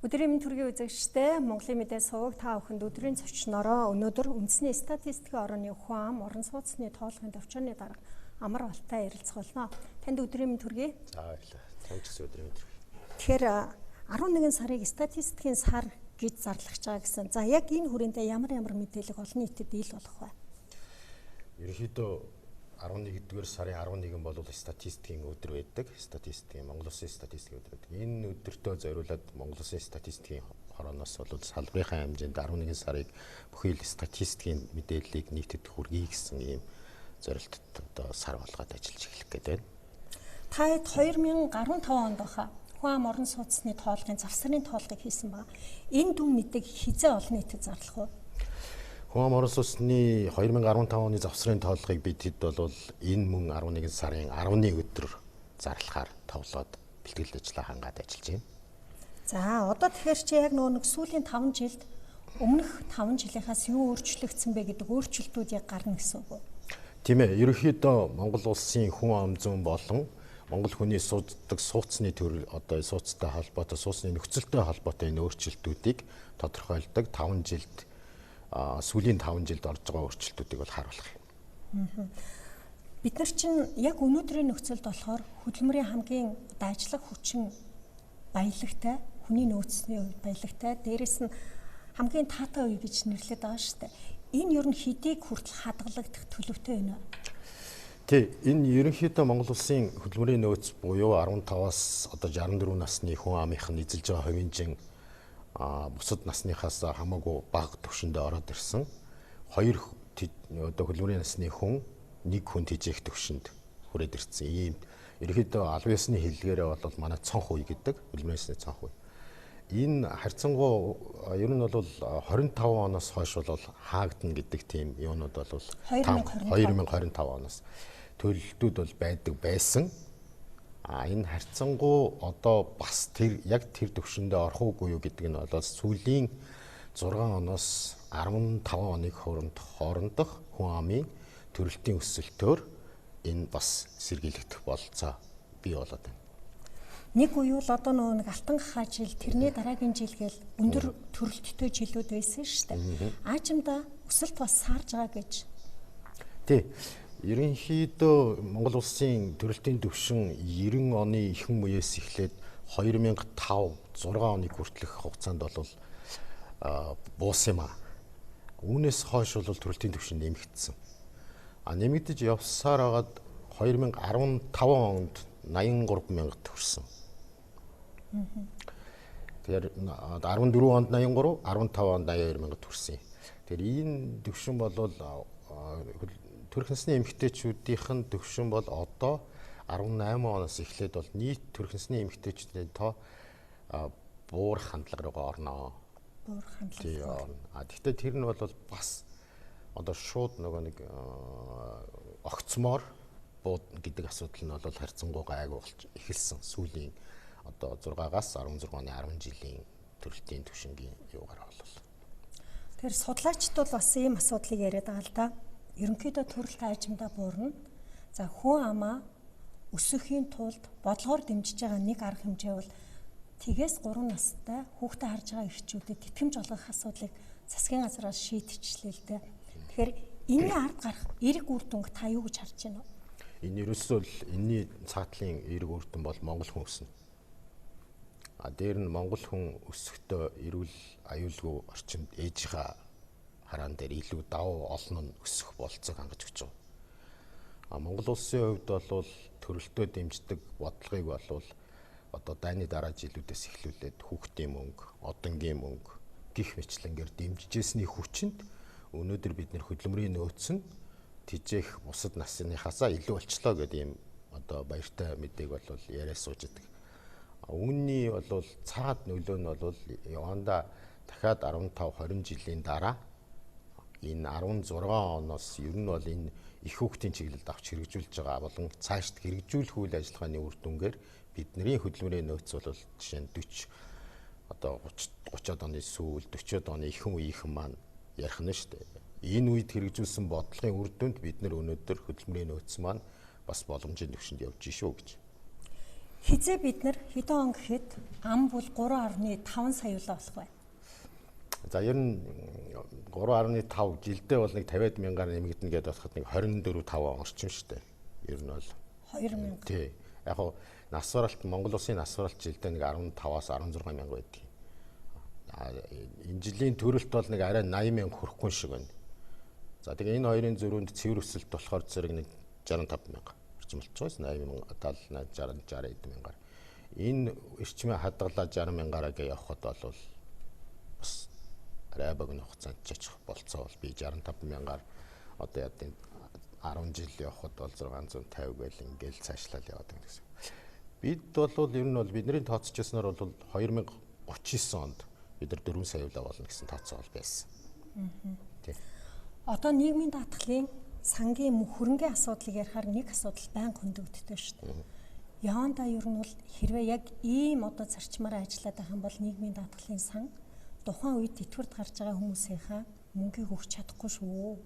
Өдрийн мэнд төргийн үзэгчтэй Монголын мэдээ суваг та бүхэнд өдрийн зочнороо өнөөдөр үндэсний статистикийн орны ухаан ам орон сууцны тоолгын төвчөөний дарга Амар Балтай ярилцах болно. Танд өдрийн мэнд төргий. За баярлалаа. Танд ч өдрийн мэнд төргий. Тэгэхээр 11 сарыг статистикийн сар гэж зарлахж байгаа гэсэн. За яг энэ хүрээндээ ямар мэдээлэл олон нийтэд ил болох вэ? Ерөнхийдөө 11-р сарын 11 бол статистикийн өдөр байдаг. Статистикийн Монгол Улсын статистикийн өдөр байдаг. Энэ өдөртөө зориулаад Монгол Улсын статистикийн хорооноос бол салбарынхаа хэмжээнд 11 сарыг бүхий л статистикийн мэдээллийг нийтэд хүргэе гэсэн ийм зорилттой одоо сар болгоод ажиллаж эхлэх гэдэг байна. Та хэд 2015 онд баха ухаан ам орон сууцны тоолгын завсрын тоолгыг хийсэн ба энэ дүн мэдээг хизээ олон нийтэд зарлах уу? Ухаан ам орон сууцны 2015 оны завсрын тоолгыг бид хэд бол энэ мөн 11 сарын 10-ны өдөр зарлахаар товлоод бэлтгэл ажлаа хангаад ажиллаж байна. За одоо тэгэхээр чи яг нэг сүүлийн 5 жилд өмнөх 5 жилийнхаас юу өөрчлөгдсөн бэ гэдэг өөрчлөлтүүд яг гарна гэсэн үг үү? Тийм ээ. Ерөнхийдөө Монгол улсын хүн ам зүйн болон Монгол хүний сууддаг сууцны төр одоо сууцтай холбоотой сууцны нөхцөлтэй холбоотой энэ өөрчлөлтүүдийг тодорхойлдог 5 жилд сүүлийн 5 жилд орж байгаа өөрчлөлтүүдийг бол харуулах юм. Бид нар чинь яг өнөөдрийн нөхцөлд болохоор хөдөлмөрийн хамгийн ажиллах хүчин баялагтай, хүний нөөцний хувьд баялагтай, дээрэс нь хамгийн таатай үе гэж нэрлэдэг байгаа шүү дээ. Энэ ер нь хэдийг хүртэл хадгалагдах төлөвтэй байна уу? Тий, энэ ерөнхийдөө Монгол улсын хөдөлмөрийн нөөц буюу 15-аас одоо 64 насны хүн амынх нь эзэлж байгаа хувийн бусад насныхаас хамаагүй бага түвшиндээ ороод ирсэн. Хоёр одоо хөдөлмөрийн насны хүн нэг хүн тэжээх түвшинд хүрээд ирсэн. Ийм ерөнхийдөө албан ёсны хэллэгээрээ бол манай цонх үе гэдэг хөдөлмөрийн насны цонх үе. Энэ харьцангуй ер нь бол 25 оноос хойш бол хаагдана гэдэг тийм юунууд бол 2025 оноос төлөлтүүд бол байдаг байсан. Энэ харьцангуй одоо бас тэр төвшөндөө орох уугүй юу гэдэг нь бол сүүлийн 6 оноос 15 оны хоорондох хүн амын төрөлтийн өсөлтөөр энэ бас сэргийлэгдэх бололцоо бий болоод байна. Нэг үе бол одоо нэг алтан гахаа жил тэрний дараагийн жил гээл өндөр төрөлттэй жилүүд байсан шүү дээ. Аажимда өсөлт бас саарж байгаа гэж. Тий. Ерөнхийдөө Монгол улсын төрөлтийн түвшин 90 оны ихэнх үеэс эхлээд 2005-6 оны хүртэлх хугацаанд бол буусан юм аа. Үүнээс хойш бол төрөлтийн түвшин нэмэгдсэн. Нэмэгдэж явсаар хагаад 2015 онд 83 мянга төгссөн. Тэгэхээр 14 онд 83, 15 онд 82 мянга төгссөн. Тэгэхээр энэ түвшин бол төрөх насны эмэгтэйчүүдийнх нь түвшин бол одоо 18 оноос эхлээд бол нийт төрөх насны эмэгтэйчүүдийн тоо буур хандлага руу орно. Буур хандлага. Гэхдээ тэр нь бол бас одоо шууд нэг огцмоор бууд гэдэг асуудал нь бол харьцангуй гайгүй болж эхэлсэн. Сүүлийн одоо 6-аас 16 оны 10 жилийн төрөлтийн түвшингийн юугаар бол. Тэгэхээр судлаачид бол бас ийм асуудлыг яриад байгаа л да. Ерөнхийдөө төрөлт аажимдаа буурна. За хүн амаа өсөхийн тулд бодлогоор дэмжиж байгаа нэг арга хэмжээ бол тгээс 3 настай хүүхдээ харж байгаа эрчүүдэд тэтгэмж олгох асуудлыг засгийн газраас шийдчихлээ л дээ. Тэгэхээр энэний ард гарах эерэг үр дүнг та юу гэж харж байна вэ? Энэ ерөөсөө л энэний цаатлын эерэг үр дүн бол монгол хүн өснө. Дээр нь монгол хүн өсөхдөө эрүүл аюулгүй орчинд ээжийнхаа хараан дээр илүү давуу олон нь өсөх болцоог хангаж өгч байгаа. Монгол улсын хувьд бол төрөлтөө дэмждэг бодлогыг бол одоо дайны дараа жилүүдээс эхлүүлээд хүүхдийн мөнгө, одонгийн мөнгө гих мэтлэнгээр дэмжижсэний хүчинд өнөөдөр бид нэр хөдөлмөрийн нөөц нь тэжээх бусад насныхаасаа илүү болчлоо гэдэг ийм одоо баяртай мэдээг бол яриа сууж идэг. Үүний бол цаад нөлөө нь бол яванда дахиад 15-20 жилийн дараа энэ 16 оноос ер нь бол энэ их хүүхдийн чиглэлд авч хэрэгжүүлж байгаа болон цаашд хэрэгжүүлэх үйл ажиллагааны үр дүнгээр бидний хөдөлмөрийн нөөц бол жишээ нь 40 одоо 30-од оны сүүл 40-од оны ихэнх үеийнхэн маань ярих нь шүү дээ. Энэ үед хэрэгжүүлсэн бодлогын үр дүнд бид нар өнөөдөр хөдөлмөрийн нөөц маань бас боломжийн түвшинд явж шүү гэж. Хизээ бид нар хэдэн он гэхэд ам бол 3.5 сая л болох бай. За ер нь 3.5 жилдээ бол нэг 50-аад мянгаар нэмэгдэнэ гэдээ бодоход нэг 24-5 орчим шүү дээ. Ер нь бол 2000. Тий. Яг хоо нас баралт Монгол улсын нас баралт жилдээ нэг 15-аас 16 мянга байдаг. Энэ жилийн төрөлт бол нэг арай 80 мянга хүрэхгүй шиг байна. За тэгээ энэ хоёрын зөрүүнд цэвэр өсөлт болохоор зэрэг нэг 65 мянга орчим болчихоос 80 мянга 70 60 эд мянгаар. Энэ эрчмээ хадгалаа 60 мянгаараа гээ явхад бол бас арай богино хугацаанд чичих болцоо бол би 65 мянгаар одоо яа гэдэг 10 жил явхад бол 650 гээл ингээл цаашлал яваад байна гэсэн. Бид бол ер нь бол бидний тооцчихсноор бол 2039 онд бид нар 4 сая болно гэсэн тооцоо бол байсан. Тий. Одоо нийгмийн даатгалын сангийн хөрөнгөний асуудлыг ярихаар нэг асуудал байнга хөндөгддөг шүү дээ. Явандаа ер нь бол хэрвээ яг ийм одоо зарчмаараа ажиллаад байх юм бол нийгмийн даатгалын сан тухайн үед тэтгэврт гарч байгаа хүмүүсийнхаа мөнгийг өгч чадахгүй шүү.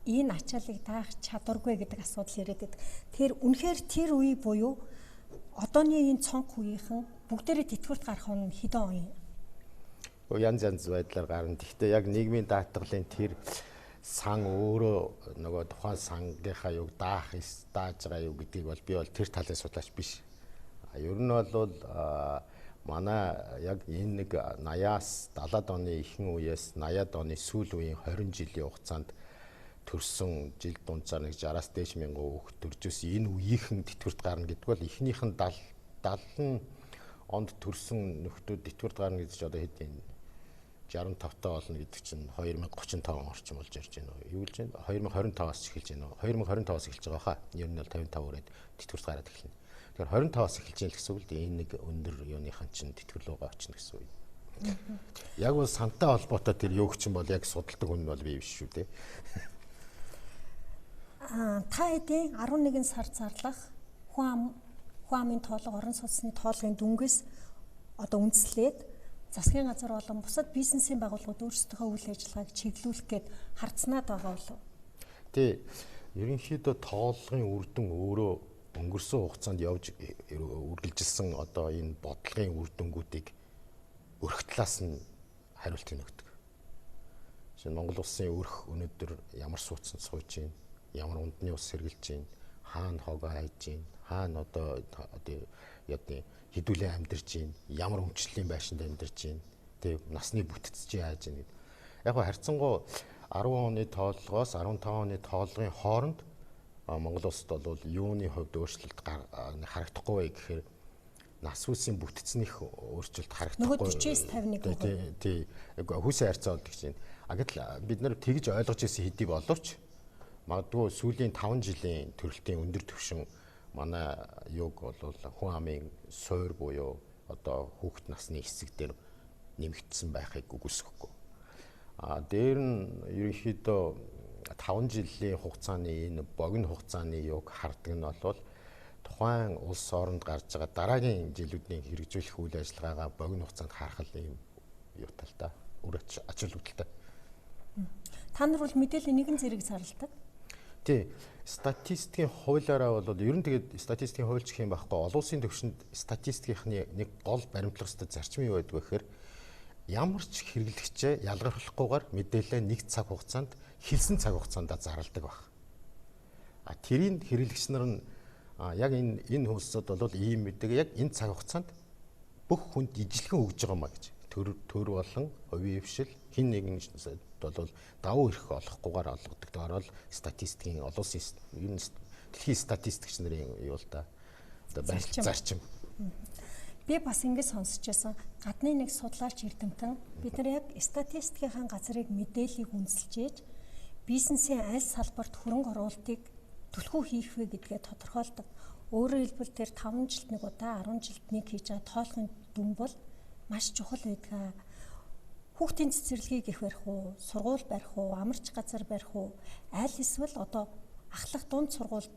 Энэ ачааллыг даах чадваргүй гэдэг асуудал яриад байдаг. Тэр үнэхээр тэр үе буюу одооны энэ цонх үеийнхэн бүгдээрээ тэтгэврт гарах нь хэдэн он юм? Янз байдлаар гарна. Гэхдээ яг нийгмийн даатгалын тэр сан өөрөө нөгөө тухайн сангийнхаа юг дааж байгаа юу гэдгийг бол би бол тэр талын судлаач биш. Ер нь бол манай яг энэ нэг 80-аас 70-аад оны ихэнх үеэс 80-аад оны сүүл үеийн 20 жилийн хугацаанд төрсөн жил дунджаар нэг 60-аас дээш мянган хүүхэд төржөөс энэ үеийнхэн тэтгэврт гарна гэдэг бол эхнийх нь 70 онд төрсөн нөхдүүд тэтгэврт гарна гэж одоо хэд юм 65 таа болно гэдэг чинь 2035 орчим болж ирж байна. Юу гэж байна? 2025-аас эхэлж байна. 2025-аас эхэлж байгаа хаа. Ер нь бол 55 өрөөд тэтгэврт гараад эхэлнэ. Тэгэхээр 25-аас эхэлж байна гэсэн үг л энэ нэг өндөр юуныхан чинь тэтгэврөөгөө очно гэсэн үг. Яг бол сантай холбоотой тэр юу ч юм бол яг судалдаг хүн нь бол би биш шүү дээ. Та хэдийн 11 сар зарлах хүн амын тоолго орон сууцны тоолгын дүнгээс одоо үндэслээд засгийн газар болон бусад бизнесийн байгууллагууд өөрсдийнхөө үйл ажиллагааг чиглүүлэх гээд хардсанаад байгаа болов. Тий. Ерөнхийдөө тоолгын үр дүн өөрөө өнгөрсөн хугацаанд явж үргэлжилсэн одоо энэ бодлогын үр дүнгуудыг өрх талаас нь хариултыг өгдөг. Жишээ нь Монгол улсын өрх өнөөдөр ямар суудсан сууж байна, ямар ундны ус сэргэлж байна, хаана хогоо хайж байна, хаана одоо яа хэдүүлээ амьдарч байна, ямар өмчлөлийн байшинд амьдарч байна, тэг насны бүтцч яаж байна гэдэг. Яг нь харьцангуй 10 оны тооллогоос 15 оны тооллогын хооронд Монгол улсад бол юуны хувьд өөрчлөлт харагдахгүй вэ гэхээр нас үсийн бүтцнийх өөрчлөлт харагдахгүй. Нөгөө 40-51%. Тий. Хүүсийн харьцаа болдог чинь. Гэтэл бид нар тэгж ойлгож ирсэн хэдий боловч магадгүй сүүлийн 5 жилийн төрөлтийн өндөр түвшин манай юг бол хүн амын суур буюу одоо хүүхэд насны хэсэг дээр нэмэгдсэн байхыг үгүйсэхгүй. Дээр нь ерөнхийдөө 5 жилийн хугацааны энэ богино хугацааны юг хардаг нь бол тухайн улс оронд гарч байгаа дараагийн жилүүдийн хэрэгжүүлэх үйл ажиллагаагаа богино хугацаанд харах юм юу тал та өөр ач холбогдолтой. Та нар бол мэдээллийн нэгэн зэрэг зарладаг. Тий. Статистикийн хуулиараа бол ер нь тэгээд статистикийн хуульч гэх юм байхгүй. Олон улсын түвшинд статистикийнхны нэг гол баримтлах ёстой зарчим юу байдаг вэ гэхээр ямар ч хэрэглэгчээ ялгаруулахгүйгээр мэдээлэл нэг цаг хугацаанд хэлсэн цаг хугацаанд зарладаг баг. Тэрийн хэрэглэгч нар нь яг энэ хөлсөд бол ийм мэдээ яг энэ цаг хугацаанд бүх хүнд ижилхэн өгж байгаа маа гэж. Төр болон хувийн хвшил хин нэгэн бол давуу эрх олохгүйгээр олгодог. Тэр бол статистикийн олон улсын ер нь дэлхийн статистикч нарын юу л да. Одоо зарчим. Би бас ингэж сонсч байсан. Гадны нэг судлаач эрдэмтэн бид нар яг статистикийн газрыг мэдээллийг үндэслэж ээж бизнесийн аль салбарт хөрөнгө оруулалтыг түлхүү хийх вэ гэдгээ тодорхойлдог. Өөрөөр хэлбэл тэр 5 жилд нэг удаа 10 жилд нэг хийж байгаа тоолохын дүн бол маш чухал байдаг. Хүүхдийн цэцэрлэгийг их барих уу, сургууль барих уу, амарч газар барих уу, аль эсвэл одоо ахлах дунд сургуульд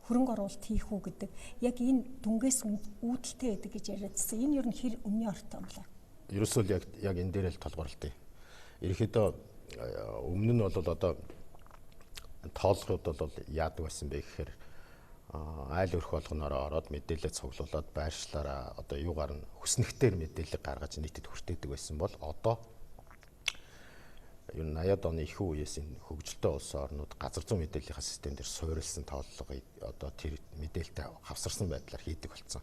хөрөнгө оруулалт хийх үү гэдэг яг энэ дүнгээс үүдэлтэй байдаг гэж яриадсан. Энэ ер нь хэр өмнө ортой юм лээ. Ерөөсөө яг энэ дээр л толгуурлаа. Ерөнхийдөө өмнө нь бол одоо тоолгууд бол яадаг байсан бэ гэхээр айл өрх болгоноороо ороод мэдээлэл цуглуулад байршлаараа одоо юугаар нь хүснэгтээр мэдээлэл гаргаж нийтэд хүртээдэг байсан бол одоо ер нь 80-ад оны их үеэс энэ хөгжилтэй улс орнууд газар зүйн мэдээллийн систем дээр суурилсан тооллогыг одоо тэр мэдээлэлтэй хавсарсан байдлаар хийдэг болсон.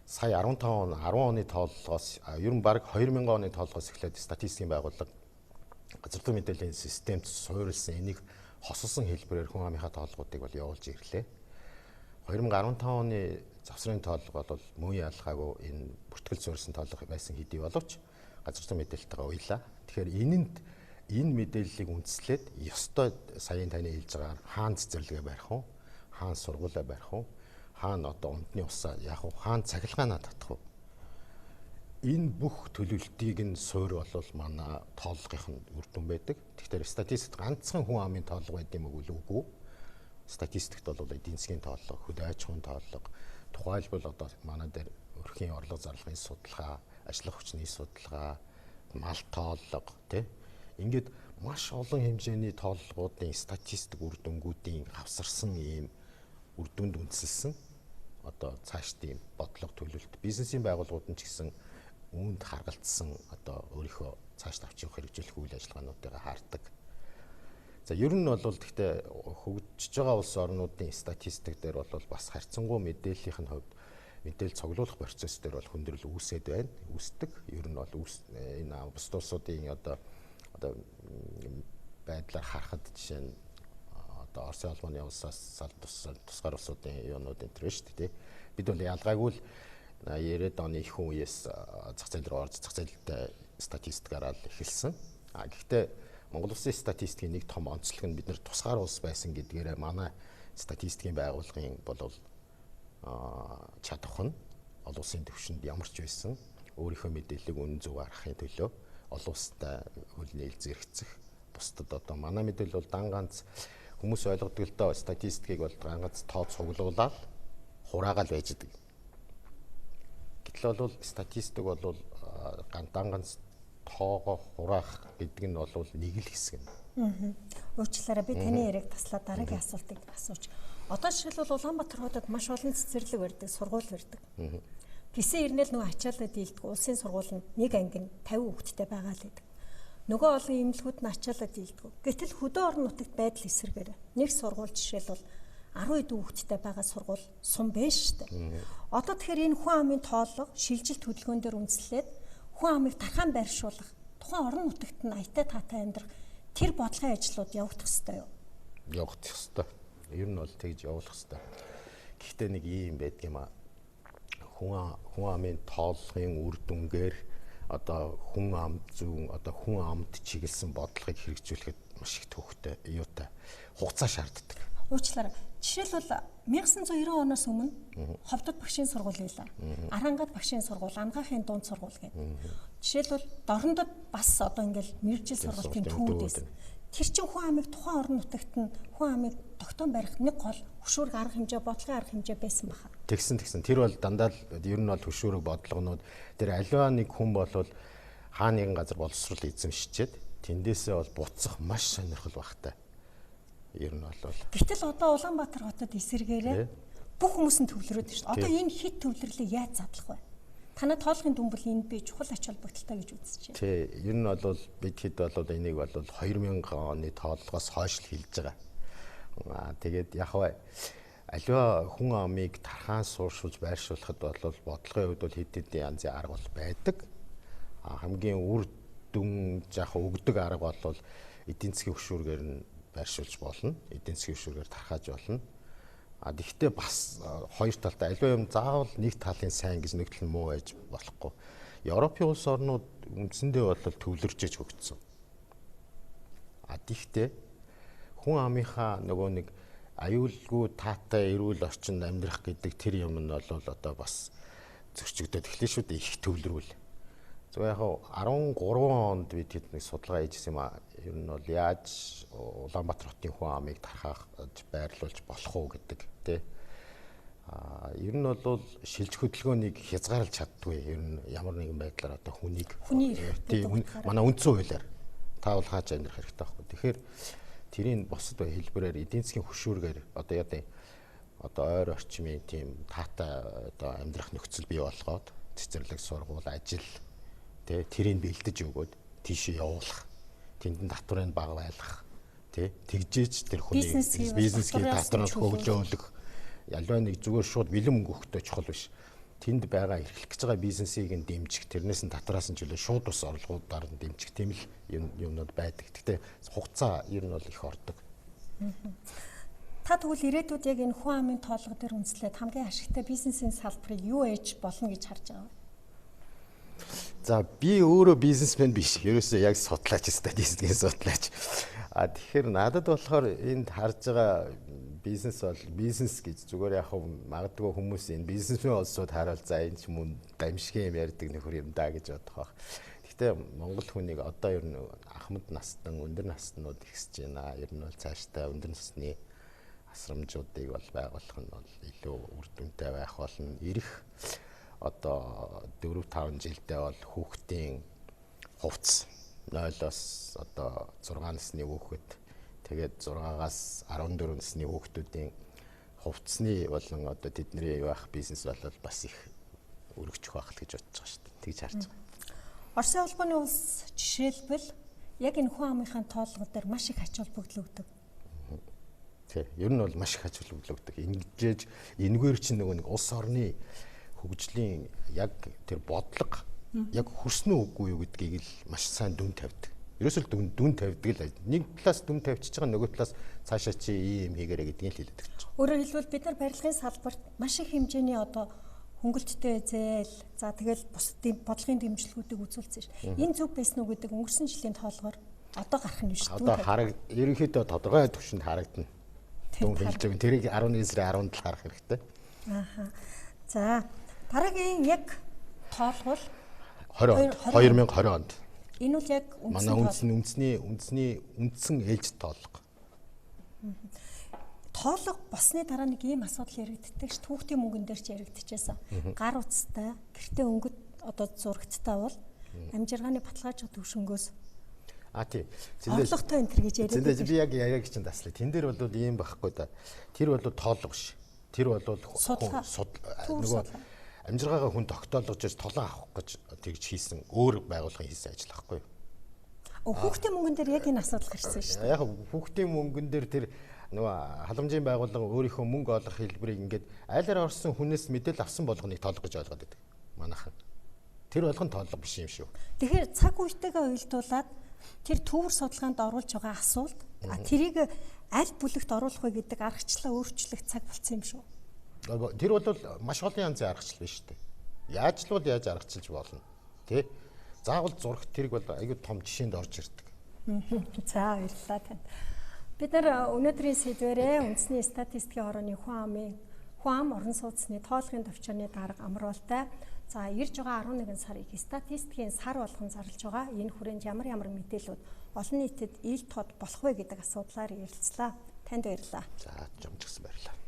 Сая 10 оны тооллогоос ер нь баг 2000 оны тооллогоос эхлээд статистикийн байгууллага газар зүйн мэдээллийн системд суурилсан энийг хосолсон хэлбэрээр хүн амынхаа тооллогуудыг бол явуулж ирлээ. 2015 оны завсрын тооллого бол мөн ялгаагүй энэ бүртгэл суурилсан тооллого байсан хэдий боловч газар зүйн мэдээлэлтэйгээ уялаа. Тэгэхээр энэ мэдээллийг үндэслээд ёстой саяын таны хэлж байгаагаар хаана цэцэрлэгээ барих уу, хаана сургуулаа барих уу, хаана одоо умдны усаа яах вэ, хаана цахилгаанаа татах вэ? Энэ бүх төлөвлөлтийг нь суур болвол манай тооллогын үр дүн байдаг. Тэгэхээр статистикт ганцхан хүн амын тооллого байд юм уу үгүй. Статистикт бол эдийн засгийн тооллого, хөдөө аж ахуйн тооллого, тухайлбал одоо манай дээр өрхийн орлого зарлагын судалгаа, ажиллах хүчний судалгаа, мал тооллого тий. Ингээд маш олон хэмжээний тооллогуудын статистик үр дүнгуудын хавсарсан ийм үр дүнд үндэслэсэн одоо цааш тийм бодлого төлөвлөлт бизнесийн байгууллагууд нь ч гэсэн үүнд харгалзсан одоо өөрийнхөө цааш тавьж явах хэрэгжүүлэх үйл ажиллагаануудыг хаардаг. За ер нь бол гэхдээ хөгжиж байгаа улс орнуудын статистик дээр бол бас харьцангуй мэдээллийнх нь хувьд мэдээлэл цуглуулах процесс дээр бол хүндрэл үүсээд байна. Үүсдэг. Ер нь бол энэ бусад улсуудын одоо байдлаар харахад жишээ нь одоо Оросын холбооны улсаас тусгаар улсуудын юунууд энэ төр шүү дээ. Бид бол ялгаагүй л 90-ад оны их үеэс зах зээл рүү орж зах зээлтэй статистикаараа л эхэлсэн. Гэхдээ Монгол Улсын статистикийн нэг том онцлог нь бид нар тусгаар улс байсан гэдгээрээ манай статистикийн байгууллагын болов чадах нь олон улсын түвшинд ямар ч байсан өөрийнхөө мэдээллийг үнэн зөв гаргахын төлөө олон улстай хөл нээл зэрэгцэх. Бусдад одоо манай мэдээлэл бол дан ганц хүмүүс ойлгодог л доо статистикийг бол дан ганц тоо цуглуулаад хураагаал байж идэг. Гэтэл бол статистик бол дан ганц тоогоо хураах гэдэг нь бол нэг л хэсэг нь. Уучлаарай би таны яриаг таслаад дараагийн асуултыг асууж. Одоо жишээлбэл Улаанбаатар хотод маш олон цэцэрлэг барьдаг, сургууль барьдаг. Гисэн ирнэл нөгөө ачаалал дийлдэг улсын сургууль нь нэг анги нь 50 хүүхэдтэй байгаа л гэдэг. Нөгөө олон эмнэлгүүд нь ачаалал дийлдэг. Гэтэл хөдөө орон нутагт байдал эсэргээр нэг сургууль жишээлбэл 10 хүүхэдтэй байгаа сургууль сум байна шүү дээ. Одоо тэгэхээр энэ хүн амын тооллого шилжилт хөдөлгөөн дээр үндэслээд хүн амыг тархаан байршуулах, тухайн орон нутагт нь аятай таатай амьдрах тэр бодлогын ажлууд явагдах ёстой юу? Явагдах ёстой. Ер нь бол тэгж явуулах ёстой. Гэхдээ нэг юм байдаг юм аа. Хүн амын тооллогын үр дүнгээр одоо хүн амд зүүн одоо хүн амд чиглэсэн бодлогыг хэрэгжүүлэхэд маш их төвхтэй юутай хугацаа шаарддаг. Уучлаарай. Жишээлбэл 1990 оноос өмнө Ховдод багшийн сургууль байлаа. Арангад багшийн сургууль, Ангаахын дунд сургууль гэх. Жишээлбэл Дорндод бас одоо ингээл мэргэжил сургуулийн төвүүд байсан. Тэр чинь хүн амыг тухайн орон нутагт нь хүн амыг тогтоон барих нэг гол хөшүүрэг арга хэмжээ, бодлогын арга хэмжээ байсан баха. Тэгсэн. Тэр бол дандаа л ер нь бол хөшүүрэг бодлогонууд тэр аливаа нэг хүн болвол хаа нэгэн газар боловсрол эзэмшчихэд тэндээсээ бол буцах маш сонирхол багтай. Ер нь бол. Гэтэл одоо Улаанбаатар хотод эсэргээрээ бүх хүмүүс нь төвлөрөөд шүү дээ. Одоо энэ хит төвлөрлийг яаж задлах вэ? Танай тооллогын дүнбэл энд би чухал ач холбогдолтой гэж үзэж байна. Тий, ер нь бол бид хэд бол энийг бол 2000 оны тооллогоос хойш л хэлж байгаа. Тэгээд яг вэ аливаа хүн амыг тархаан сууршуулж байршуулахад бол бодлогын хувьд бол хэд хэдэн янзын арга бол байдаг. Хамгийн үр дүн жаах өгдөг арга бол эдийн засгийн хөшүүргээр нь байршуулж болно. Эдийн засгийн хөшүүргээр тархааж болно. Гэхдээ бас хоёр талтай аливаа юм заавал нэг талын сайн гэж нэг тал нь муу байж болохгүй. Европын улс орнууд үндсэндээ бол төвлөрж иж хөгжсөн. Гэхдээ хүн амынхаа нөгөө нэг аюулгүй таатай эрүүл орчинд амьдрах гэдэг тэр юм нь бол одоо бас зөрчигдөд эхлэв шүү дээ их төвлөрүүл. Зөв яг 13 онд бид нэг судалгаа хийжсэн юм аа. Ер нь бол яаж Улаанбаатар хотын хүн амыг тархааж байрлуулж болох уу гэдэг тий. Ер нь бол шилж хөдөлгөөнийг хязгаарлаж чаддгүй. Ер нь ямар нэгэн байдлаар одоо хүнийг манай үндсэн хуулиар таавалгааж амьдрах хэрэгтэй байхгүй. Тэгэхээр тэрийн босод хэлбэрээр эдийн засгийн хөшүүргээр одоо яа одоо ойр орчмын тийм таатай одоо амьдрах нөхцөл бий болгоод цэцэрлэг сургууль ажил тэрийг бэлдэж өгөөд тийшээ явуулах, тэнд татврыг бага байлгах, тэгжээж тэр хүний бизнесийн татварыг хөгжүүлэх, ялваа нэг зүгээр шууд бэлэн мөнгө өгөхтэй чухал биш. Тэнд байгаа эрхлэх гэж байгаа бизнесийг нь дэмжих, тэрнээс нь татвараас нь чөлөө шууд ус орлогуудаар нь дэмжих тийм л юмнууд байдаг. Гэхдээ хугацаа ер нь бол их ордог. Та тэгвэл ирээдүйд яг энэ хүн амын тоолго дээр үндэслээд хамгийн ашигтай бизнесийн салбарыг юу ээж болно гэж харж байгаа вэ? За би өөрөө бизнесмен биш. Ерөөсөө яг судлаач, статистикийн судлаач. Тэгэхээр надад болохоор энд харж байгаа бизнес бол бизнес гэж зүгээр яг магадгүй хүмүүс энэ бизнесмен олсууд харуул за энэ ч юм дамжгийн юм ярьдаг нөхөр юм да гэж бодох байх. Гэхдээ Монгол хүнийг одоо ер нь ахмад настан өндөр наснууд ихсэж байна. Ер нь бол цаашдаа өндөр насны асрамжуудыг бол байгуулах нь бол илүү үр дүнтэй байх болно. Ирэх одоо 4-5 жилдээ бол хүүхдийн хувцас 0-оос одоо 6 насны хүүхэд тэгээд 6-аас 14 насны хүүхдүүдийн хувцсны болон одоо тэдний байх бизнес бол бас их өргөжих байх л гэж бодож байгаа шүү дээ. Тэгж харж байгаа. Оросын улбаны улс жишээлбэл яг энэ хүн амынхаа тоолго дээр маш их ач холбогдол өгдөг. Ер нь бол маш их ач холбогдол өгдөг. Ингэж энэгээр чинь нөгөө нэг улс орны хөгжлийн яг тэр бодлого яг хүрснэ үгүй юу гэдгийг л маш сайн дүн тавьдаг. Ерөөсөө дүн тавьдаг л нэг талаас дүн тавьчихж байгаа, нөгөө талаас цаашаа чи ийм хийгээрэй гэдгийг л хэлдэг ч. Өөрөөр хэлбэл бид нар барилгын салбарт маш их хэмжээний одоо хөнгөлөлттэй зээл, за тэгэл бусад бодлогын дэмжлэгүүдийг үзүүлсэн шүү. Энэ зөв байсан уу гэдэг өнгөрсөн жилийн тоолгоор одоо гарах нь биш. Одоо ерөнхийдөө тодорхой түвшинд харагдана. Дүн хэлж байгаа. Тэрийг 11 сарын 17-нд харах хэрэгтэй. За дараагийн яг тоолгол 2020 онд. Энэ бол яг манай үндсэн ээлж тоолго. Тоолго босны дараа нэг ийм асуудал яригддаг ш. Түүхтийн мөнгөн дээр ч яригдчихсан. Гар утастай, гэртээ өнгөт одоо зурагттай бол амжиргааны баталгаажих төвшнгөөс тийм. Орлоготой энэ төр гэж яриад. Зэндэж би яг яриаг чинь таслаа. Тэн дээр бол ийм байхгүй да. Тэр бол тоолго биш. Тэр бол нөгөө амжиргаагаа хүн тогтоолгож толон авах гэж тэгж хийсэн өөр байгууллагын хийсэн ажил байхгүй юу? Хүүхдийн мөнгөн дээр яг энэ асуудал гарсан шүү дээ. Яг хүүхдийн мөнгөн дээр тэр нөгөө халамжийн байгууллага өөрийнхөө мөнгө олох хэлбэрийг ингээд айлаар орсон хүнээс мэдээлэл авсан болгоныг тоолго гэж ойлгоод байдаг. Манайхан. Тэр болгон тоолго биш юм шүү. Тэгэхээр цаг үетэйгээ уялдуулаад тэр төвөр судалгаанд оруулж байгаа асуулт тэрийг аль бүлэгт оруулах вэ гэдэг аргачлалаа өөрчлөх цаг болсон юм шүү. Тэр бол маш олон янзын аргачлал биш үү? Яаж л яаж аргачилж болно? Тэ? Заавал зурагт тэрэг бол аюу том жишээнд орж ирдэг. За баярлалаа танд. Бид нар өнөөдрийн сэдвээрээ үндэсний статистикийн хорооны хүн ам орон сууцны тоолгын төвчөрний дарга амруултай. За ирж байгаа 11 сарыг статистикийн сар болгон зарлж байгаа. Энэ хүрээнд ямар мэдээлүүд олон нийтэд ил тод болох вэ гэдэг асуудлаар ярилцлаа. Танд баярлалаа. За жомжгсан баярлалаа.